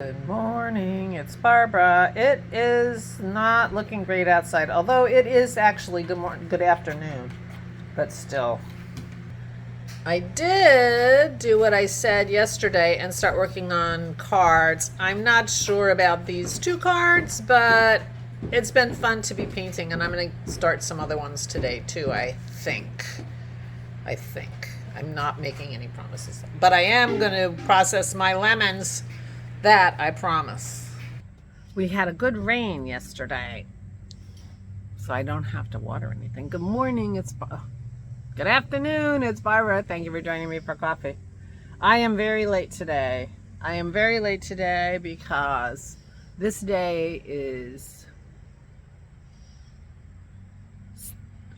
Good morning, it's Barbara. It is not looking great outside, although it is actually good afternoon, but still. I did do what I said yesterday and start working on cards. I'm not sure about these two cards, but it's been fun to be painting, and I'm going to start some other ones today too, I think. I'm not making any promises, but I am going to process my lemons. That I promise. We had a good rain yesterday, so I don't have to water anything. Good morning, good afternoon, it's Barbara. Thank you for joining me for coffee. I am very late today. Because this day is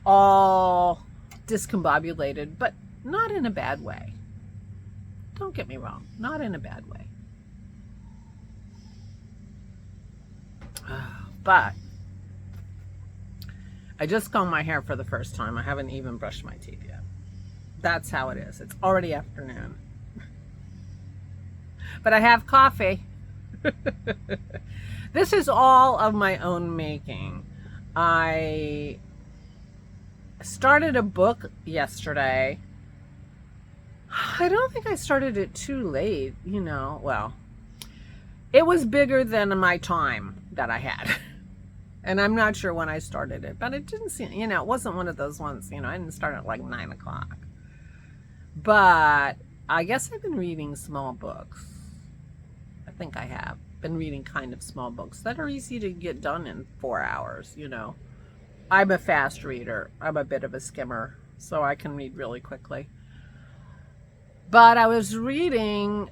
all discombobulated, but not in a bad way. Don't get me wrong, not in a bad way. But I just combed my hair for the first time. I haven't even brushed my teeth yet. That's how it is. It's already afternoon. But I have coffee. This is all of my own making. I started a book yesterday. I don't think I started it too late, well, it was bigger than my time that I had. And I'm not sure when I started it, but it didn't seem, it wasn't one of those ones, I didn't start at like 9 o'clock. But I guess I've been reading small books. I think I have been reading kind of small books that are easy to get done in 4 hours, I'm a fast reader. I'm a bit of a skimmer, so I can read really quickly. But I was reading,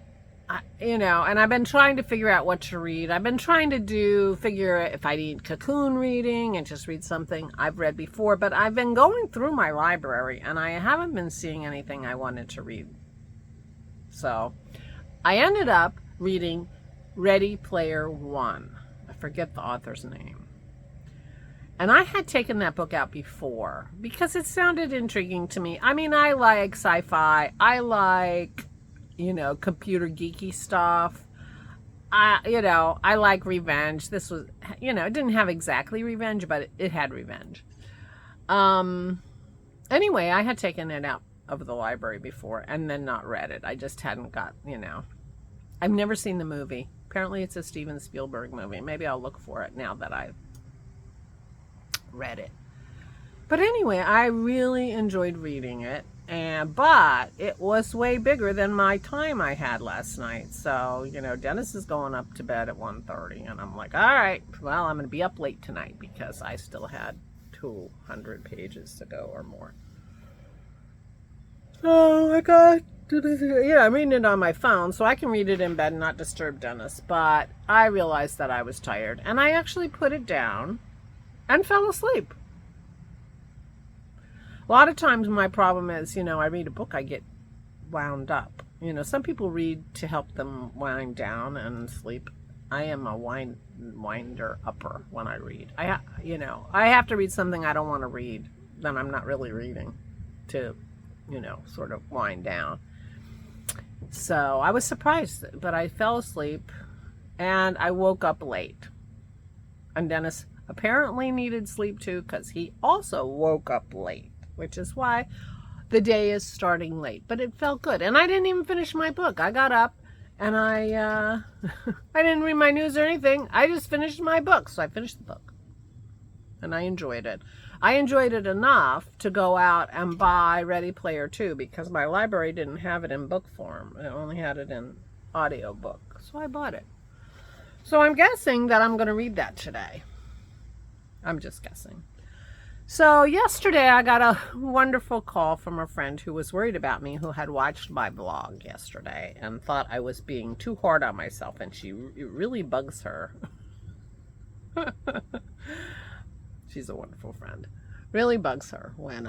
and I've been trying to figure out what to read. I've been trying to figure if I need cocoon reading and just read something I've read before, but I've been going through my library and I haven't been seeing anything I wanted to read. So I ended up reading Ready Player One. I forget the author's name. And I had taken that book out before because it sounded intriguing to me. I mean, I like sci-fi. I like computer geeky stuff. I like revenge. This was, it didn't have exactly revenge, but it had revenge. Anyway, I had taken it out of the library before and then not read it. I just hadn't got, I've never seen the movie. Apparently it's a Steven Spielberg movie. Maybe I'll look for it now that I've read it. But anyway, I really enjoyed reading it. But it was way bigger than my time I had last night. So, Dennis is going up to bed at 1:30, and I'm like, all right, well, I'm going to be up late tonight because I still had 200 pages to go or more. So I'm reading it on my phone, so I can read it in bed and not disturb Dennis. But I realized that I was tired, and I actually put it down and fell asleep. A lot of times my problem is, I read a book, I get wound up. Some people read to help them wind down and sleep. I am a winder upper when I read. I have to read something I don't want to read, then I'm not really reading to, sort of wind down. So I was surprised, but I fell asleep and I woke up late. And Dennis apparently needed sleep too because he also woke up late, which is why the day is starting late. But it felt good. And I didn't even finish my book. I got up and I didn't read my news or anything. I just finished my book. So I finished the book. And I enjoyed it. I enjoyed it enough to go out and buy Ready Player 2 because my library didn't have it in book form. It only had it in audio book. So I bought it. So I'm guessing that I'm going to read that today. I'm just guessing. So yesterday I got a wonderful call from a friend who was worried about me, who had watched my vlog yesterday and thought I was being too hard on myself, and it really bugs her. She's a wonderful friend. Really bugs her when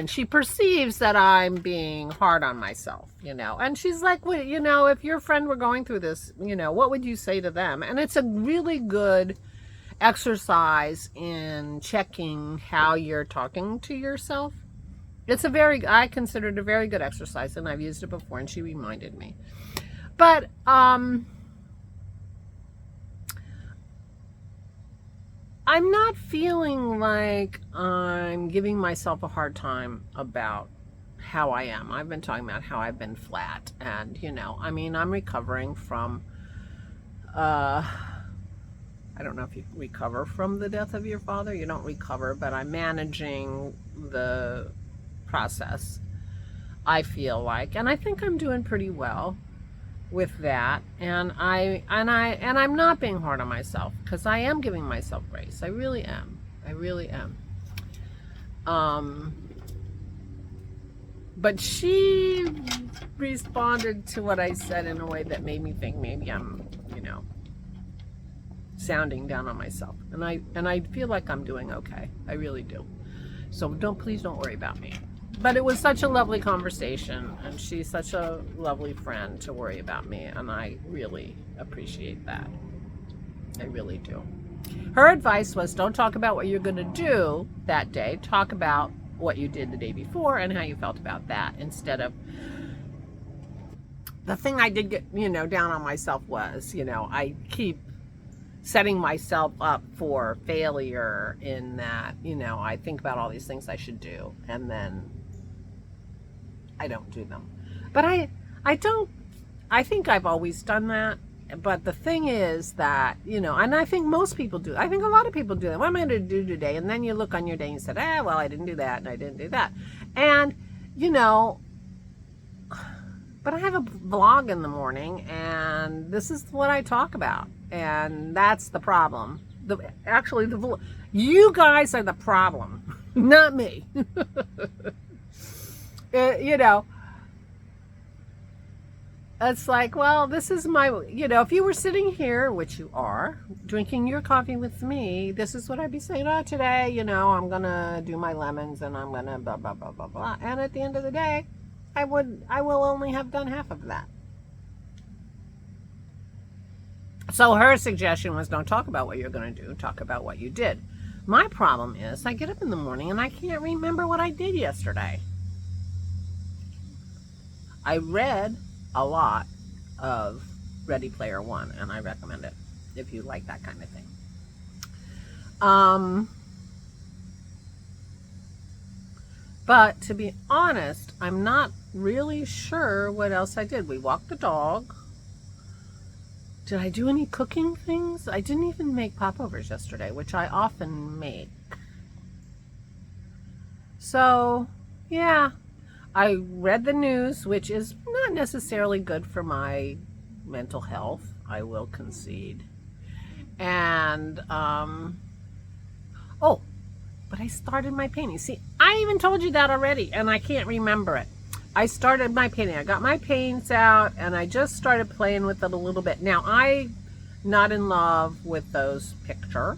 she perceives that I'm being hard on myself, And she's like, well, if your friend were going through this, what would you say to them? And it's a really good exercise in checking how you're talking to yourself. I consider it a very good exercise, and I've used it before, and she reminded me. But I'm not feeling like I'm giving myself a hard time about how I am. I've been talking about how I've been flat, and I mean, I'm recovering from I don't know if you recover from the death of your father. You don't recover, but I'm managing the process, I feel like, and I think I'm doing pretty well with that. And I'm not being hard on myself, because I am giving myself grace. I really am. I really am. But she responded to what I said in a way that made me think maybe I'm, sounding down on myself. And I feel like I'm doing okay. I really do. So please don't worry about me. But it was such a lovely conversation, and she's such a lovely friend to worry about me, and I really appreciate that. I really do. Her advice was, don't talk about what you're going to do that day. Talk about what you did the day before and how you felt about that, instead of the thing I did get, down on myself was, I keep setting myself up for failure in that, I think about all these things I should do, and then I don't do them. But I think I've always done that. But the thing is that, and I think most people do. I think a lot of people do that. What am I going to do today? And then you look on your day and you said, well, I didn't do that and I didn't do that. And, but I have a vlog in the morning, and this is what I talk about. And that's the problem. You guys are the problem, not me. It's like, well, this is my, if you were sitting here, which you are, drinking your coffee with me, this is what I'd be saying. Oh, today, I'm going to do my lemons, and I'm going to blah, blah, blah, blah, blah. And at the end of the day, I will only have done half of that. So her suggestion was, don't talk about what you're going to do. Talk about what you did. My problem is I get up in the morning and I can't remember what I did yesterday. I read a lot of Ready Player One, and I recommend it if you like that kind of thing. But to be honest, I'm not really sure what else I did. We walked the dog. Did I do any cooking things? I didn't even make popovers yesterday, which I often make. So, yeah. I read the news, which is not necessarily good for my mental health, I will concede. And, but I started my painting. See, I even told you that already, and I can't remember it. I started my painting. I got my paints out, and I just started playing with it a little bit. Now, I'm not in love with those pictures.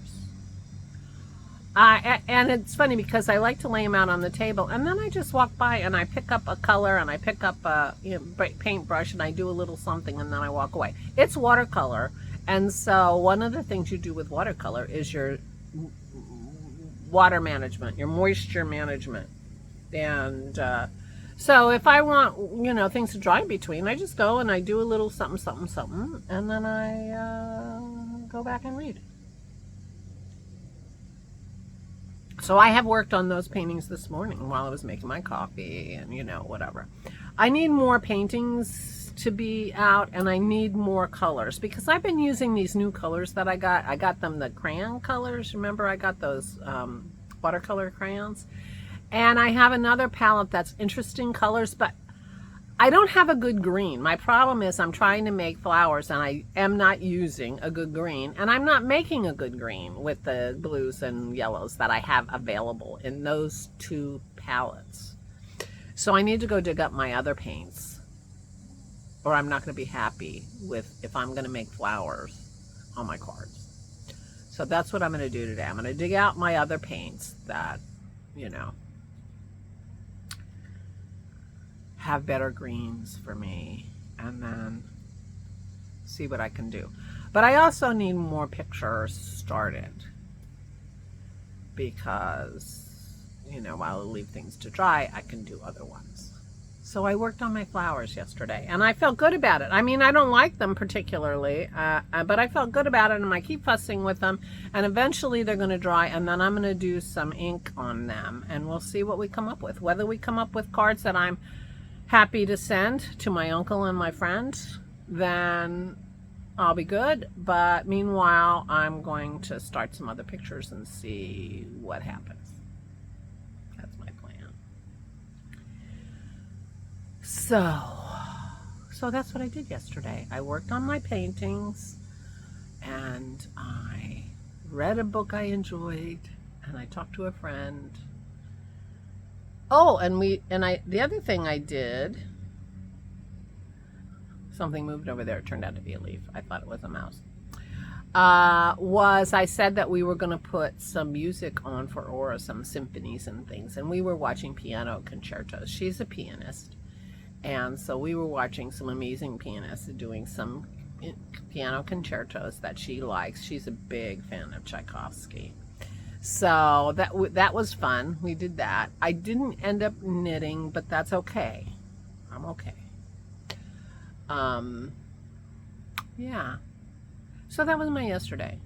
And it's funny because I like to lay them out on the table, and then I just walk by and I pick up a color, and I pick up a paintbrush, and I do a little something, and then I walk away. It's watercolor, and so one of the things you do with watercolor is your water management, your moisture management. And so if I want, things to dry in between, I just go and I do a little something, something, something, and then I go back and read. So I have worked on those paintings this morning while I was making my coffee and, whatever. I need more paintings to be out, and I need more colors, because I've been using these new colors that I got. I got them the crayon colors. Remember, I got those watercolor crayons. And I have another palette that's interesting colors, but I don't have a good green. My problem is I'm trying to make flowers, and I am not using a good green, and I'm not making a good green with the blues and yellows that I have available in those two palettes. So I need to go dig up my other paints, or I'm not going to be happy with if I'm going to make flowers on my cards. So that's what I'm going to do today. I'm going to dig out my other paints that, have better greens for me, and then see what I can do. But I also need more pictures started, because while I leave things to dry, I can do other ones. So I worked on my flowers yesterday, and I felt good about it. I mean, I don't like them particularly, but I felt good about it, and I keep fussing with them, and eventually they're going to dry, and then I'm going to do some ink on them, and we'll see what we come up with. Whether we come up with cards that I'm happy to send to my uncle and my friends, then I'll be good. But meanwhile, I'm going to start some other pictures and see what happens. That's my plan. So that's what I did yesterday. I worked on my paintings, and I read a book I enjoyed, and I talked to a friend. Oh, the other thing I did, something moved over there. It turned out to be a leaf. I thought it was a mouse. Was I said that we were going to put some music on for Aura, some symphonies and things, and we were watching piano concertos. She's a pianist, and so we were watching some amazing pianists doing some piano concertos that she likes. She's a big fan of Tchaikovsky. So that was fun. We did that. I didn't end up knitting, but that's okay. I'm okay. Yeah. So that was my yesterday.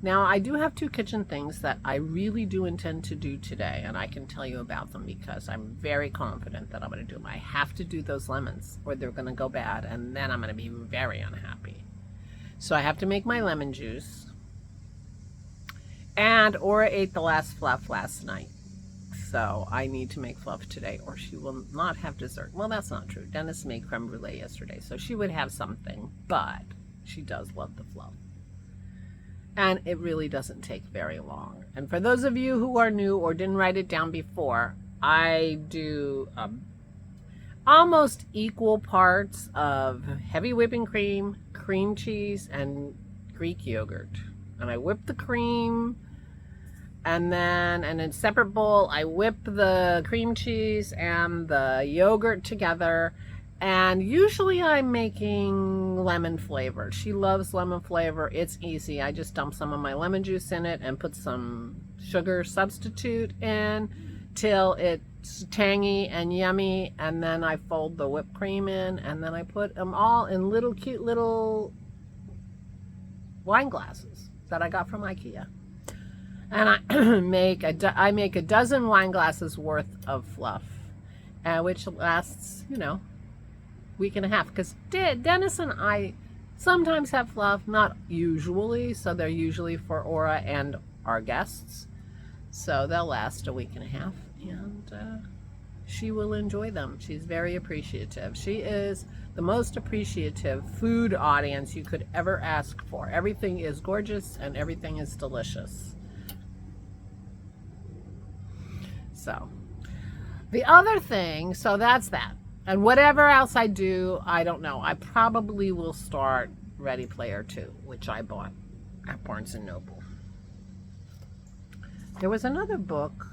Now, I do have 2 kitchen things that I really do intend to do today, and I can tell you about them because I'm very confident that I'm going to do them. I have to do those lemons or they're going to go bad, and then I'm going to be very unhappy. So I have to make my lemon juice. And Aura ate the last fluff last night. So I need to make fluff today or she will not have dessert. Well, that's not true. Dennis made creme brulee yesterday, so she would have something, but she does love the fluff. And it really doesn't take very long. And for those of you who are new or didn't write it down before, I do almost equal parts of heavy whipping cream, cream cheese, and Greek yogurt. And I whip the cream, and then in a separate bowl, I whip the cream cheese and the yogurt together. And usually I'm making lemon flavored. She loves lemon flavor. It's easy. I just dump some of my lemon juice in it and put some sugar substitute in till it's tangy and yummy. And then I fold the whipped cream in, and then I put them all in little cute little wine glasses that I got from IKEA. And I make a dozen wine glasses worth of fluff, which lasts, week and a half, because Dennis and I sometimes have fluff, not usually, so they're usually for Aura and our guests, so they'll last a week and a half, and she will enjoy them. She's very appreciative. She is the most appreciative food audience you could ever ask for. Everything is gorgeous and everything is delicious. So the other thing, so that's that. And whatever else I do, I don't know. I probably will start Ready Player 2, which I bought at Barnes & Noble. There was another book.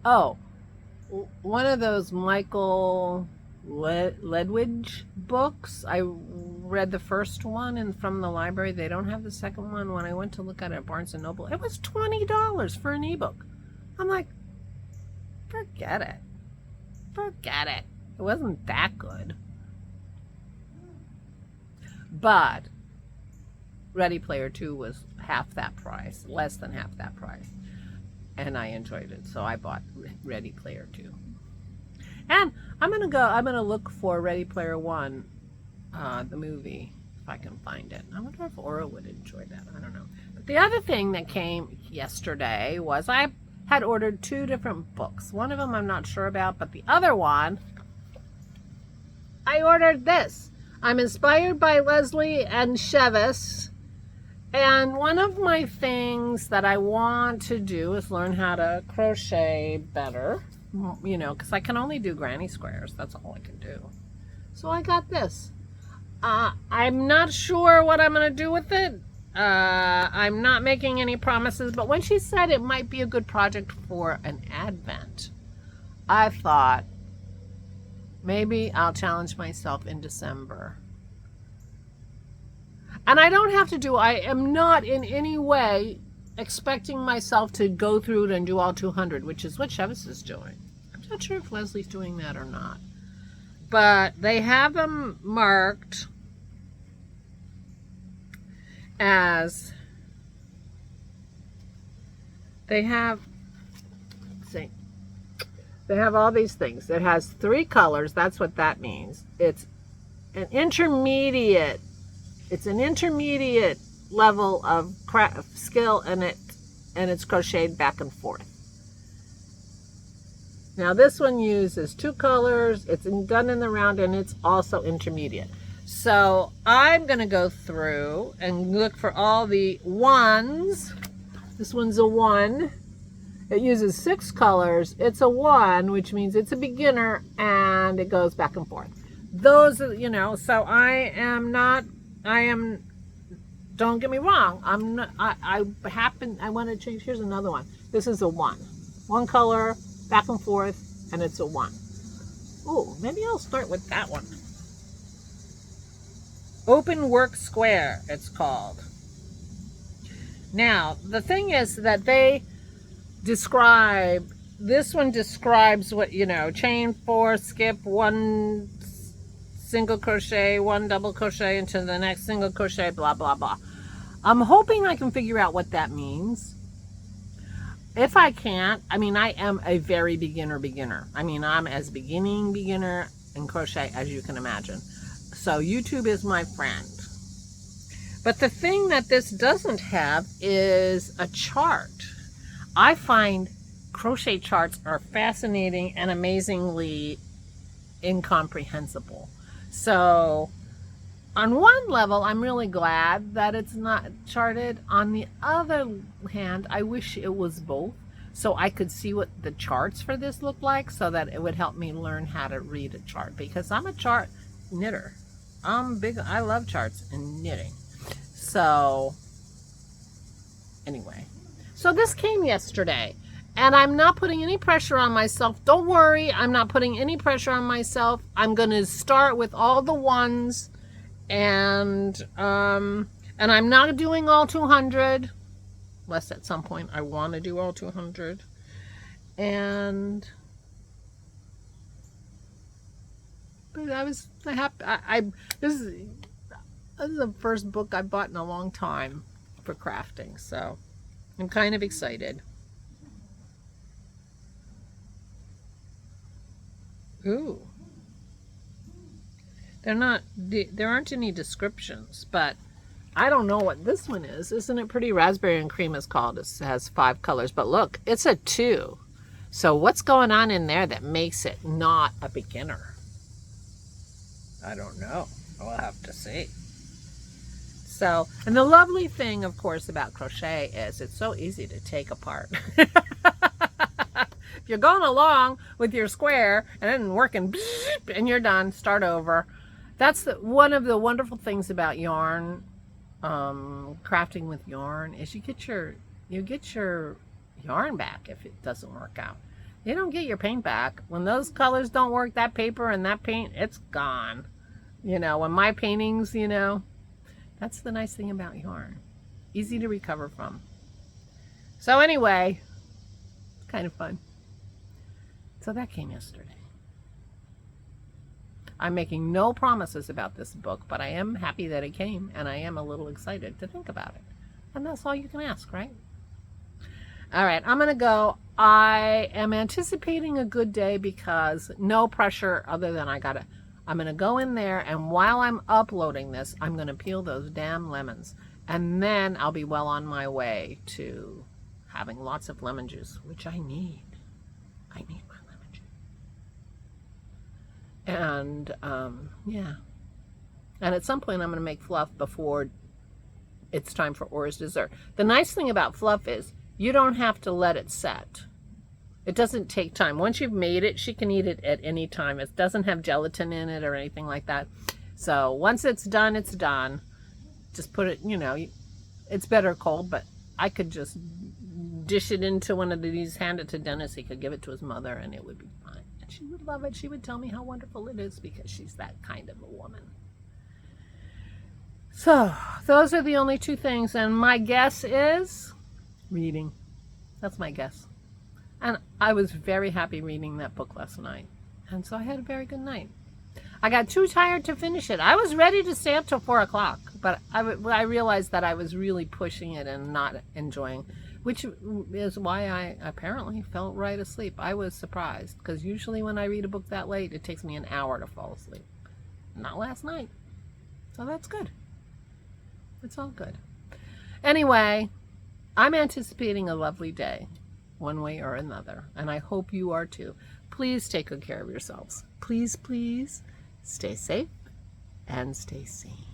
Oh, one of those Michael Ledwidge books. I read the first one and from the library. They don't have the second one. When I went to look at it at Barnes & Noble, it was $20 for an ebook. I'm like, forget it. Forget it. It wasn't that good. But Ready Player 2 was half that price, less than half that price. And I enjoyed it, so I bought Ready Player 2. And I'm gonna look for Ready Player 1, the movie, if I can find it. I wonder if Aura would enjoy that. I don't know. But the other thing that came yesterday was I had ordered 2 different books. One of them I'm not sure about, but the other one, I ordered this. I'm inspired by Leslie and Chevis, and one of my things that I want to do is learn how to crochet better, because I can only do granny squares. That's all I can do. So I got this. I'm not sure what I'm going to do with it. I'm not making any promises, but when she said it might be a good project for an Advent, I thought maybe I'll challenge myself in December. And I don't have to I am not in any way expecting myself to go through it and do all 200, which is what Chevis is doing. I'm Not sure if Leslie's doing that or not. But they have them marked as, they have, see, they have all these things. It has 3 colors. That's what that means. It's an intermediate level of skill, and it's crocheted back and forth. Now this one uses 2 colors. It's done in the round, and it's also intermediate. So I'm going to go through and look for all the ones. This one's a 1. It uses 6 colors. It's a 1, which means it's a beginner, and it goes back and forth. Those are, you know, so don't get me wrong. I want to change. Here's another one. This is a 1. 1 color, back and forth, and it's a 1. Ooh, maybe I'll start with that one. Open Work Square, it's called. Now, the thing is that they describe, this one describes what, you know, chain 4, skip 1 single crochet, 1 double crochet into the next single crochet, blah, blah, blah. I'm hoping I can figure out what that means. If I can't, I mean, I am a very beginner. I mean, I'm as beginner in crochet as you can imagine. So YouTube is my friend. But the thing that this doesn't have is a chart. I find crochet charts are fascinating and amazingly incomprehensible. So on one level, I'm really glad that it's not charted. On the other hand, I wish it was both, so I could see what the charts for this look like, so that it would help me learn how to read a chart, because I'm a chart knitter. I love charts and knitting. So anyway, so this came yesterday, and I'm not putting any pressure on myself. Don't worry, I'm not putting any pressure on myself. I'm going to start with all the 1s, and I'm not doing all 200, unless at some point I want to do all 200. And but I was happy. This is the first book I bought in a long time for crafting, so I'm kind of excited. Ooh. There aren't any descriptions, but I don't know what this one is. Isn't it pretty? Raspberry and Cream is called. It has 5 colors, but look, it's a 2. So what's going on in there that makes it not a beginner? I don't know. We'll have to see. So, and the lovely thing, of course, about crochet is it's so easy to take apart. If you're going along with your square and then working and you're done, start over. That's one of the wonderful things about yarn, crafting with yarn, is you get your yarn back if it doesn't work out. You don't get your paint back. When those colors don't work, that paper and that paint, it's gone. You know, when my paintings, you know, that's the nice thing about yarn. Easy to recover from. So anyway, it's kind of fun. So that came yesterday. I'm making no promises about this book, but I am happy that it came, and I am a little excited to think about it. And that's all you can ask, right? All right, I'm going to go. I am anticipating a good day because no pressure other than I'm going to go in there, and while I'm uploading this, I'm going to peel those damn lemons. And then I'll be well on my way to having lots of lemon juice, which I need. I need my lemon juice. And, yeah. And at some point, I'm going to make fluff before it's time for Aura's dessert. The nice thing about fluff is you don't have to let it set. It doesn't take time. Once you've made it, she can eat it at any time. It doesn't have gelatin in it or anything like that. So once it's done, it's done. Just put it, you know, it's better cold, but I could just dish it into one of these, hand it to Dennis. He could give it to his mother, and it would be fine. And she would love it. She would tell me how wonderful it is because she's that kind of a woman. So those are the only 2 things. And my guess is reading. That's my guess. And I was very happy reading that book last night. And so I had a very good night. I got too tired to finish it. I was ready to stay up till 4 o'clock, but I realized that I was really pushing it and not enjoying, which is why I apparently fell right asleep. I was surprised, because usually when I read a book that late, it takes me an hour to fall asleep. Not last night. So that's good. It's all good. Anyway, I'm anticipating a lovely day, one way or another, and I hope you are too. Please take good care of yourselves. Please, please stay safe and stay sane.